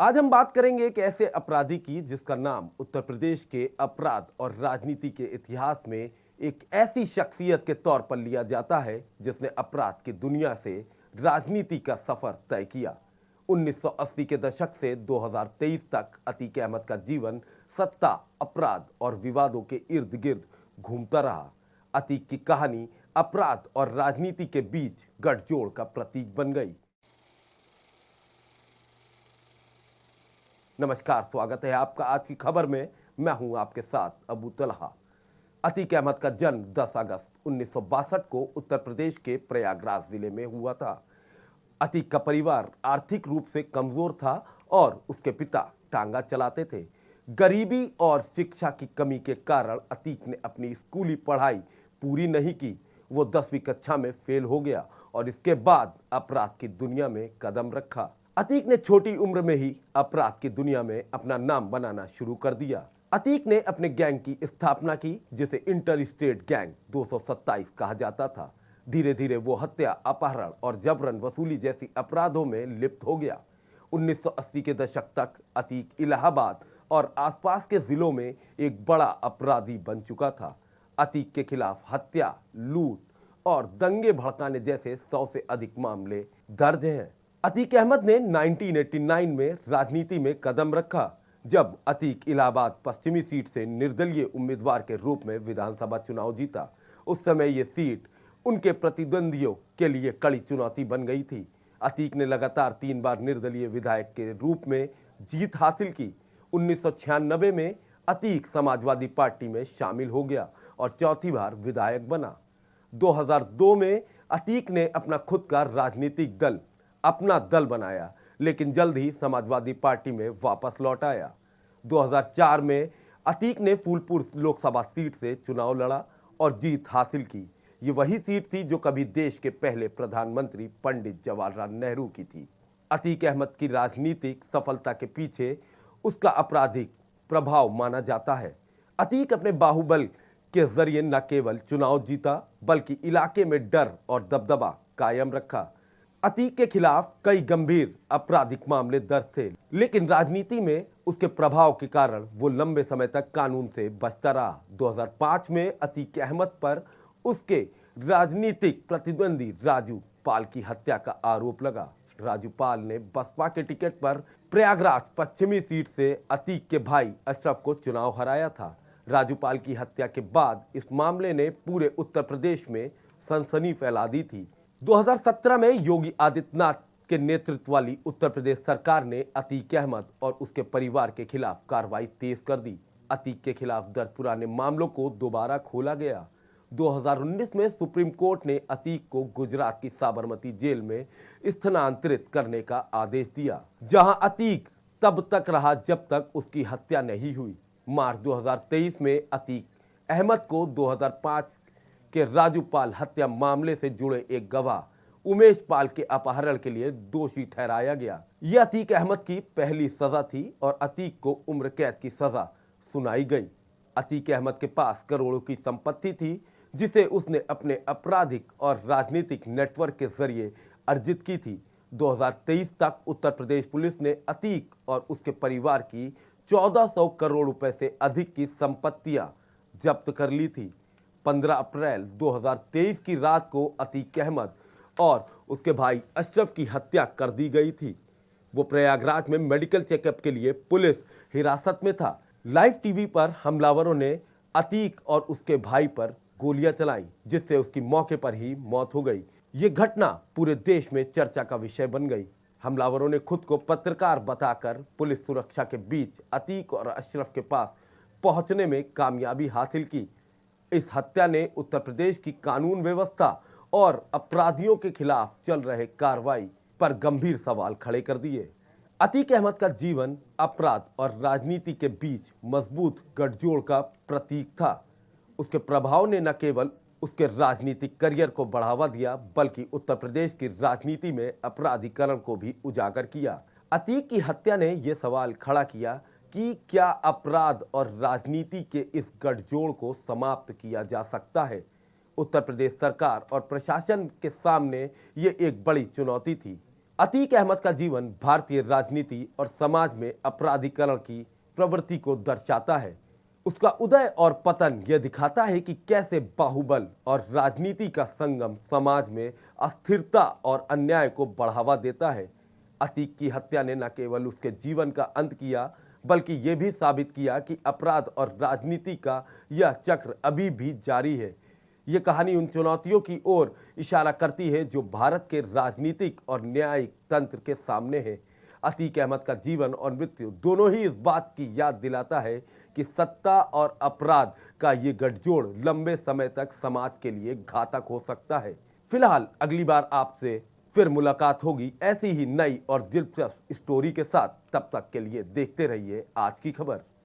आज हम बात करेंगे एक ऐसे अपराधी की जिसका नाम उत्तर प्रदेश के अपराध और राजनीति के इतिहास में एक ऐसी शख्सियत के तौर पर लिया जाता है जिसने अपराध की दुनिया से राजनीति का सफर तय किया। 1980 के दशक से 2023 तक अतीक अहमद का जीवन सत्ता, अपराध और विवादों के इर्द गिर्द घूमता रहा। अतीक की कहानी अपराध और राजनीति के बीच गठजोड़ का प्रतीक बन गई। नमस्कार, स्वागत है आपका आज की खबर में। मैं हूं आपके साथ अबू तलहा। अतीक अहमद का जन्म 10 अगस्त 1962 को उत्तर प्रदेश के प्रयागराज जिले में हुआ था। अतीक का परिवार आर्थिक रूप से कमजोर था और उसके पिता टांगा चलाते थे। गरीबी और शिक्षा की कमी के कारण अतीक ने अपनी स्कूली पढ़ाई पूरी नहीं की। वो 10वीं कक्षा में फेल हो गया और इसके बाद अपराध की दुनिया में कदम रखा। अतीक ने छोटी उम्र में ही अपराध की दुनिया में अपना नाम बनाना शुरू कर दिया। अतीक ने अपने गैंग की स्थापना की जिसे इंटर स्टेट गैंग 227 कहा जाता था। धीरे धीरे वो हत्या, अपहरण और जबरन वसूली जैसी अपराधों में लिप्त हो गया। 1980 के दशक तक अतीक इलाहाबाद और आसपास के जिलों में एक बड़ा अपराधी बन चुका था। अतीक के खिलाफ हत्या, लूट और दंगे भड़काने जैसे 100 से अधिक मामले दर्ज हैं। अतीक अहमद ने 1989 में राजनीति में कदम रखा जब अतीक इलाहाबाद पश्चिमी सीट से निर्दलीय उम्मीदवार के रूप में विधानसभा चुनाव जीता। उस समय ये सीट उनके प्रतिद्वंदियों के लिए कड़ी चुनौती बन गई थी। अतीक ने लगातार 3 बार निर्दलीय विधायक के रूप में जीत हासिल की। 1996 में अतीक समाजवादी पार्टी में शामिल हो गया और चौथी बार विधायक बना। 2002 में अतीक ने अपना खुद का राजनीतिक दल अपना दल बनाया, लेकिन जल्द ही समाजवादी पार्टी में वापस लौट आया। 2004 में अतीक ने फूलपुर लोकसभा सीट से चुनाव लड़ा और जीत हासिल की। ये वही सीट थी जो कभी देश के पहले प्रधानमंत्री पंडित जवाहरलाल नेहरू की थी। अतीक अहमद की राजनीतिक सफलता के पीछे उसका आपराधिक प्रभाव माना जाता है। अतीक अपने बाहुबल के जरिए न केवल चुनाव जीता बल्कि इलाके में डर और दबदबा कायम रखा। अतीक के खिलाफ कई गंभीर आपराधिक मामले दर्ज थे, लेकिन राजनीति में उसके प्रभाव के कारण वो लंबे समय तक कानून से बचता रहा। 2005 में अतीक अहमद पर उसके राजनीतिक प्रतिद्वंदी राजू पाल की हत्या का आरोप लगा। राजू पाल ने बसपा के टिकट पर प्रयागराज पश्चिमी सीट से अतीक के भाई अशरफ को चुनाव हराया था। राजू पाल की हत्या के बाद इस मामले ने पूरे उत्तर प्रदेश में सनसनी फैला दी थी। 2017 में योगी आदित्यनाथ के नेतृत्व वाली उत्तर प्रदेश सरकार ने अतीक अहमद और उसके परिवार के खिलाफ कार्रवाई तेज कर दी। अतीक के खिलाफ दर्ज पुराने मामलों को दोबारा खोला गया। 2019 में सुप्रीम कोर्ट ने अतीक को गुजरात की साबरमती जेल में स्थानांतरित करने का आदेश दिया, जहां अतीक तब तक रहा जब तक उसकी हत्या नहीं हुई। मार्च 2023 में अतीक अहमद को 2005 के राजू पाल हत्या मामले से जुड़े एक गवाह उमेश पाल के अपहरण के लिए दोषी ठहराया गया। यह अतीक अहमद की पहली सजा थी और अतीक को उम्र कैद की सजा सुनाई गई। अतीक अहमद के पास करोड़ों की संपत्ति थी जिसे उसने अपने आपराधिक और राजनीतिक नेटवर्क के जरिए अर्जित की थी। 2023 तक उत्तर प्रदेश पुलिस ने अतीक और उसके परिवार की 1400 करोड़ रुपए से अधिक की संपत्तियां जब्त कर ली थी। 15 अप्रैल 2023 की रात को अतीक अहमद और उसके भाई अशरफ की हत्या कर दी गई थी। वो प्रयागराज में मेडिकल चेकअप के लिए पुलिस हिरासत में था। लाइव टीवी पर हमलावरों ने अतीक और उसके भाई पर गोलियां चलाई जिससे उसकी मौके पर ही मौत हो गई। ये घटना पूरे देश में चर्चा का विषय बन गई। हमलावरों ने खुद को पत्रकार बताकर पुलिस सुरक्षा के बीच अतीक और अशरफ के पास पहुंचने में कामयाबी हासिल की। इस हत्या ने उत्तर प्रदेश की कानून व्यवस्था और अपराधियों के खिलाफ चल रहे कार्रवाई पर गंभीर सवाल खड़े कर दिए। अतीक अहमद का जीवन अपराध और राजनीति के बीच मजबूत गठजोड़ का प्रतीक था। उसके प्रभाव ने न केवल उसके राजनीतिक करियर को बढ़ावा दिया बल्कि उत्तर प्रदेश की राजनीति में अपराधीकरण को भी उजागर किया। अतीक की हत्या ने यह सवाल खड़ा किया कि क्या अपराध और राजनीति के इस गठजोड़ को समाप्त किया जा सकता है। उत्तर प्रदेश सरकार और प्रशासन के सामने ये एक बड़ी चुनौती थी। अतीक अहमद का जीवन भारतीय राजनीति और समाज में अपराधीकरण की प्रवृत्ति को दर्शाता है। उसका उदय और पतन यह दिखाता है कि कैसे बाहुबल और राजनीति का संगम समाज में अस्थिरता और अन्याय को बढ़ावा देता है। अतीक की हत्या ने न केवल उसके जीवन का अंत किया, बल्कि यह भी साबित किया कि अपराध और राजनीति का यह चक्र अभी भी जारी है। ये कहानी उन चुनौतियों की ओर इशारा करती है जो भारत के राजनीतिक और न्यायिक तंत्र के सामने है। अतीक अहमद का जीवन और मृत्यु दोनों ही इस बात की याद दिलाता है कि सत्ता और अपराध का ये गठजोड़ लंबे समय तक समाज के लिए घातक हो सकता है। फिलहाल अगली बार आपसे फिर मुलाकात होगी ऐसी ही नई और दिलचस्प स्टोरी के साथ। तब तक के लिए देखते रहिए आज की खबर।